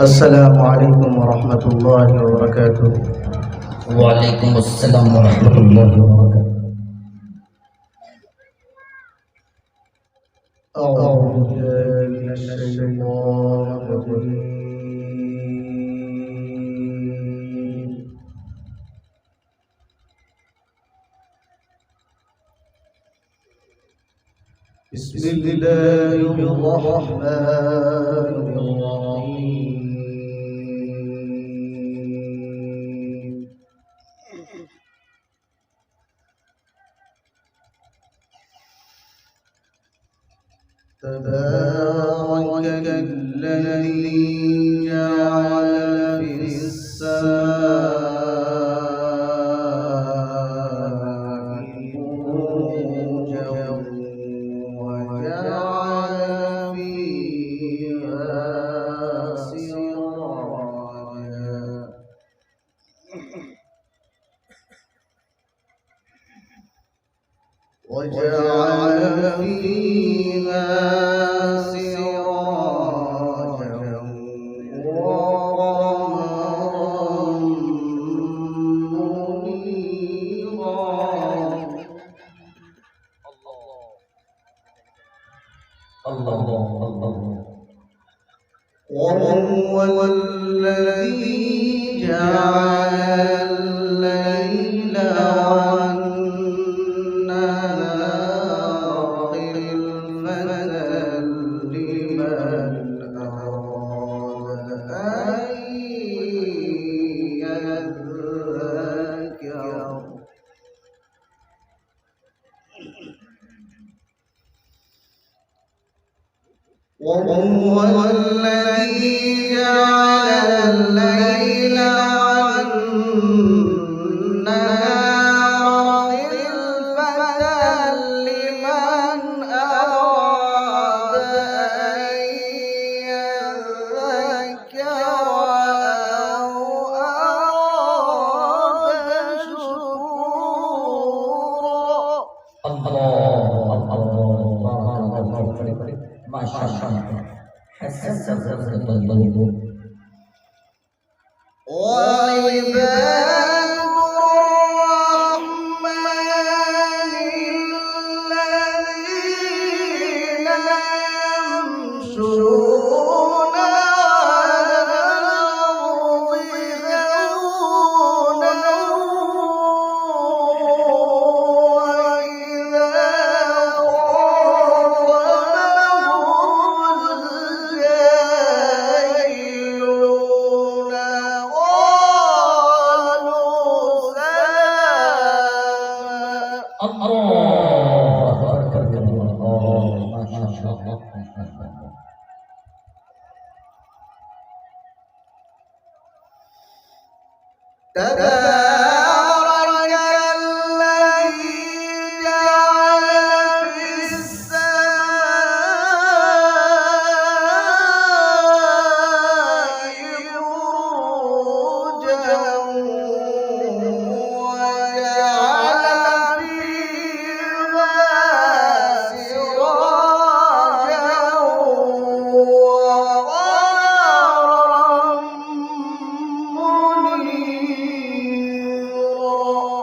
السلام عليكم ورحمة الله وبركاته. وعليكم السلام ورحمة الله وبركاته. أعوذ بالله من الشيطان الرجيم. بسم الله الرحمن الرحيم. تبارك الذي جعل في السماء بروجا وجعل فيها سراجا وقمرا منيرا. وهو الذي جعل الليل والنهار خلفة لمن أراد أن يذكر. وهو الذي جعل الليل والنهار خلفة لمن أراد أن يذكر أو أراد شكورا. ما شاء الله حسن الله. وعباد الرحمن الذين يمشون على الأرض هونا وإذا خاطبهم الجاهلون الله أكبر. ما شاء الله. تبارك الذي جعل في السماء بروجا وجعل فيها سراجا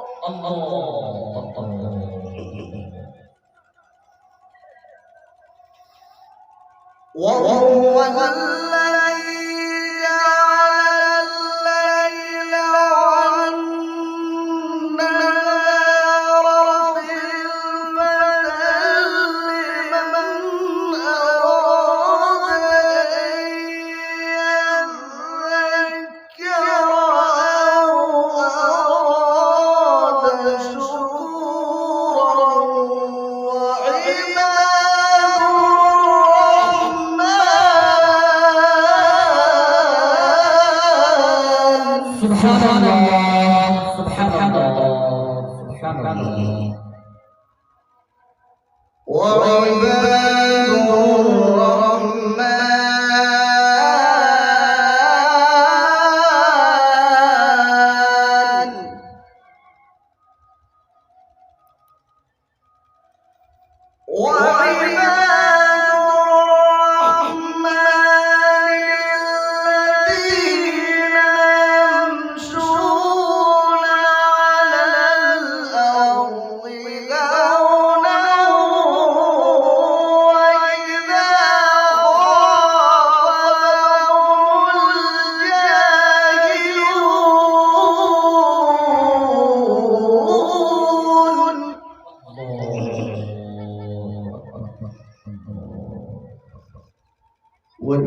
وقمرا وهو الذي جعل الليل والنهار خلفة لمن أراد أن يذكر أو أراد شكورا. سبحان الله سبحان الله سبحان الله. وعباد الرحمن وعباد الرحمن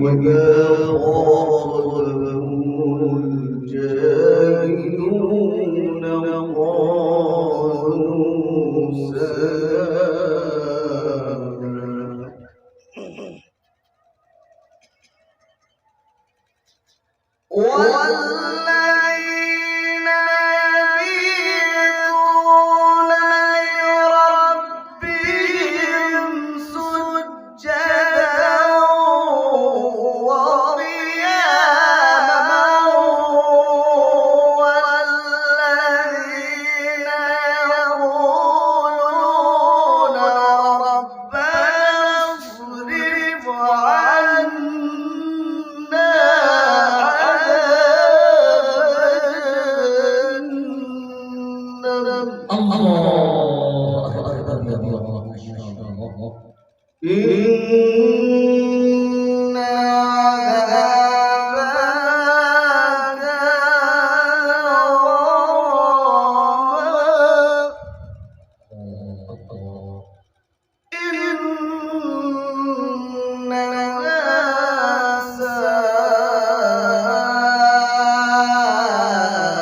وإذا خاطبهم الجاهلون قالوا سلاما والذين يبيتون لربهم سجدا وقياما والذين يقولون ربنا اصرف عنا الله أكبر يا الله ما شاء الله إن عذابها كان غراما إنها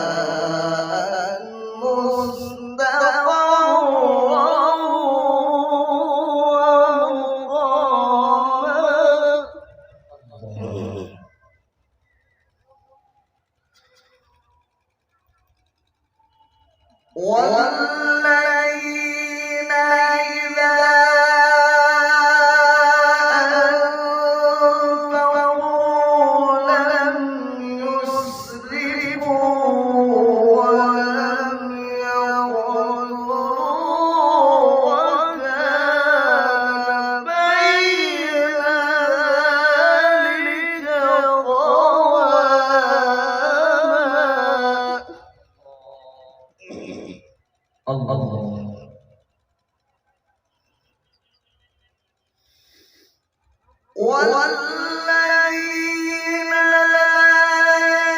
ساءت مستقرا والذين إذا أنفقوا لم يسرفوا ولم يقتروا وكان بين ذلك قواما الله والذين لا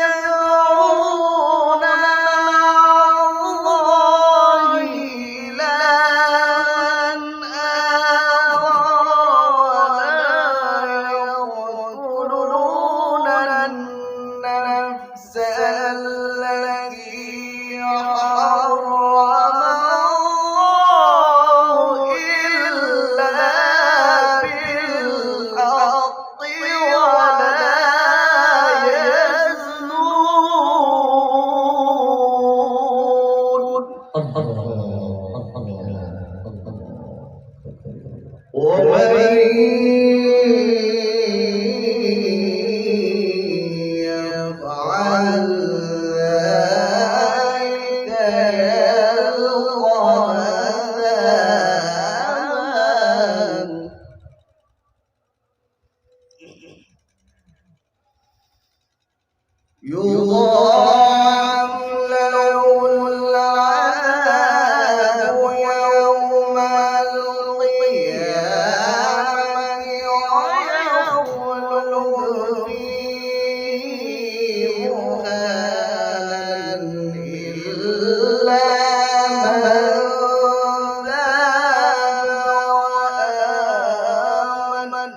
يدعون مع الله إلها آخر ولا يقتلون النفس التي حرم الله إلا بالحق ولا يزنون ومن يفعل ذلك يلقى أثاما يضاعف له العذاب يوم القيامة ويخلد فيه مهانا إلا من تاب وآمن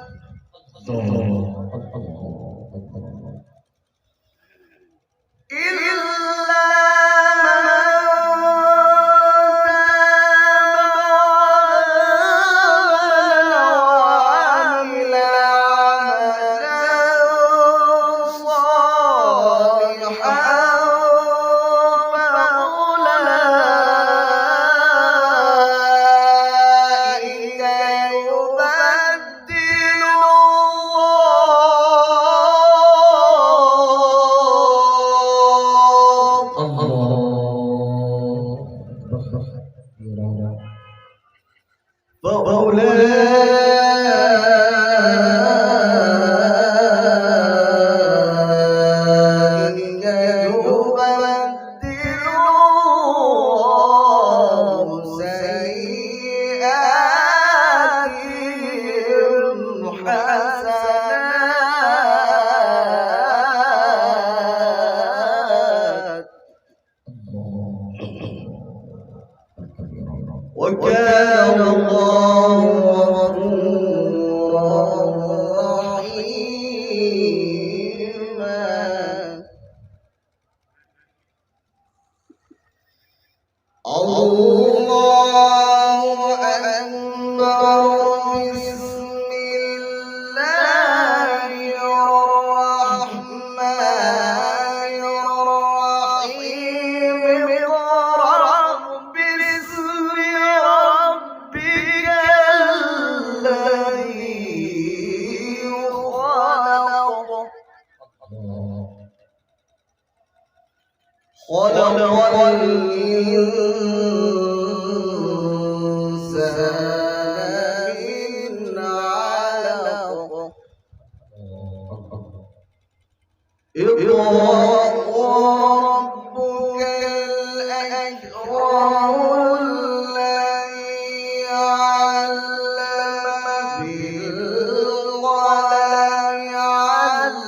خلق الإنسان من علق اقرأ وربك الأكرم الذي علم بالقلم علم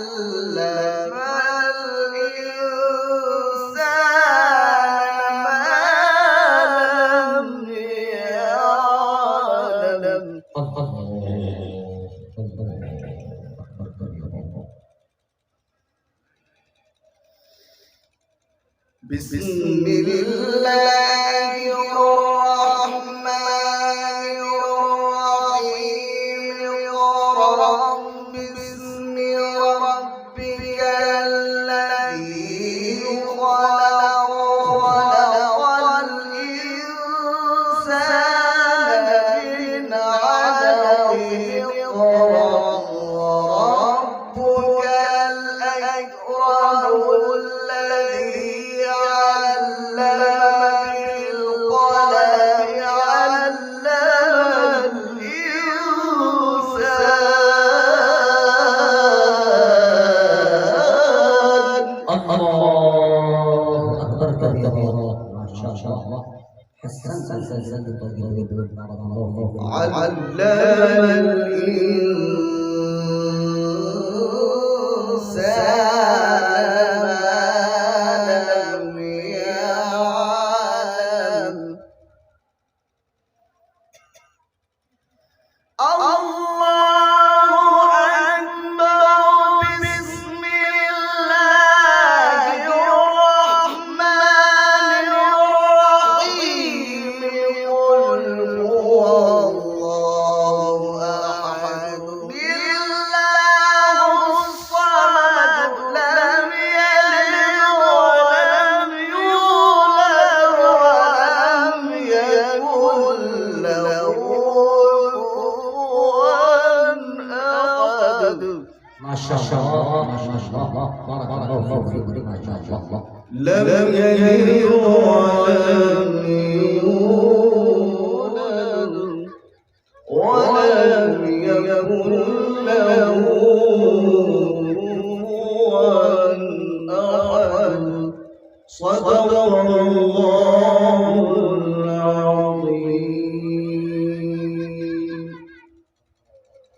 الإنسان ما لم يعلم بسم الله الرحمن الرحيم اقرأ باسم ربك الذي خلق الإنسان من علق اقرأ وربك الأكرم الذي علم بالقلم علم الإنسان الله أكبر كبيرا ما شاء الله حسنت علم الإنسان ما لم يعلم الله أكبر بسم الله الرحمن الرحيم قل هو الله أحد الله الصمد لم يلد ولم يولد ولم يكن له ما شاء الله ما شاء الله بارك الله فيك ما شاء الله لم يلد ولم يولد ولم يكن له كفوا أحد صدق الله